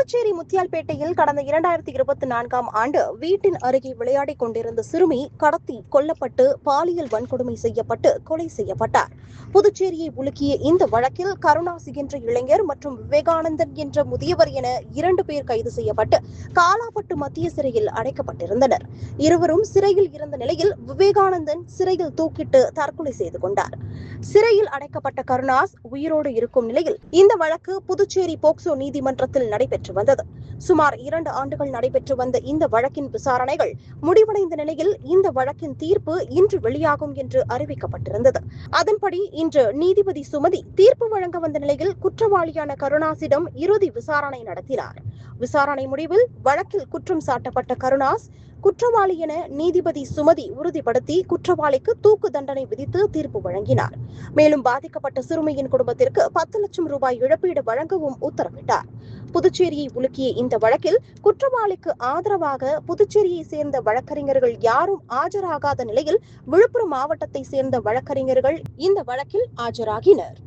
புதுச்சேரி முத்தியால்பேட்டையில் கடந்த 2024ஆம் ஆண்டு வீட்டின் அருகே விளையாடிக் கொண்டிருந்த சிறுமி கடத்தி கொல்லப்பட்டு பாலியல் வன்கொடுமை செய்யப்பட்டு கொலை செய்யப்பட்டார். புதுச்சேரியை உலுக்கிய இந்த வழக்கில் கருணாஸ் என்ற இளைஞர் மற்றும் விவேகானந்தன் என்ற முதியவர் என 2 பேர் கைது செய்யப்பட்டு காலாப்பட்டு மத்திய சிறையில் அடைக்கப்பட்டிருந்தனர். இருவரும் சிறையில் இருந்த நிலையில் விவேகானந்தன் சிறையில் தூக்கிட்டு தற்கொலை செய்து கொண்டார். சிறையில் அடைக்கப்பட்ட கருணாஸ் உயிரோடு இருக்கும் நிலையில் இந்த வழக்கு புதுச்சேரி போக்சோ நீதிமன்றத்தில் நடைபெற்று வந்தது. சுமார் 2 ஆண்டுகள் நடைபெற்று வந்த இந்த வழக்கின் விசாரணைகள் முடிவடைந்த நிலையில் இந்த வழக்கின் தீர்ப்பு இன்று வெளியாகும் என்று அறிவிக்கப்பட்டிருந்தது. அதன்படி இன்று நீதிபதி சுமதி தீர்ப்பு வழங்க வந்த நிலையில் குற்றவாளியான கருணாஸிடம் இறுதி விசாரணை நடத்தினார். விசாரணை முடிவில் வழக்கில் குற்றம் சாட்டப்பட்ட கருணாஸ் குற்றவாளி என நீதிபதி சுமதி உறுதிப்படுத்தி குற்றவாளிக்கு தூக்கு தண்டனை விதித்து தீர்ப்பு வழங்கினார். மேலும் பாதிக்கப்பட்ட சிறுமியின் குடும்பத்திற்கு 10 லட்சம் ரூபாய் இழப்பீடு வழங்கவும் உத்தரவிட்டார். புதுச்சேரியை உலுக்கிய இந்த வழக்கில் குற்றவாளிக்கு ஆதரவாக புதுச்சேரியை சேர்ந்த வழக்கறிஞர்கள் யாரும் ஆஜராகாத நிலையில் விழுப்புரம் மாவட்டத்தை சேர்ந்த வழக்கறிஞர்கள் இந்த வழக்கில் ஆஜராகினர்.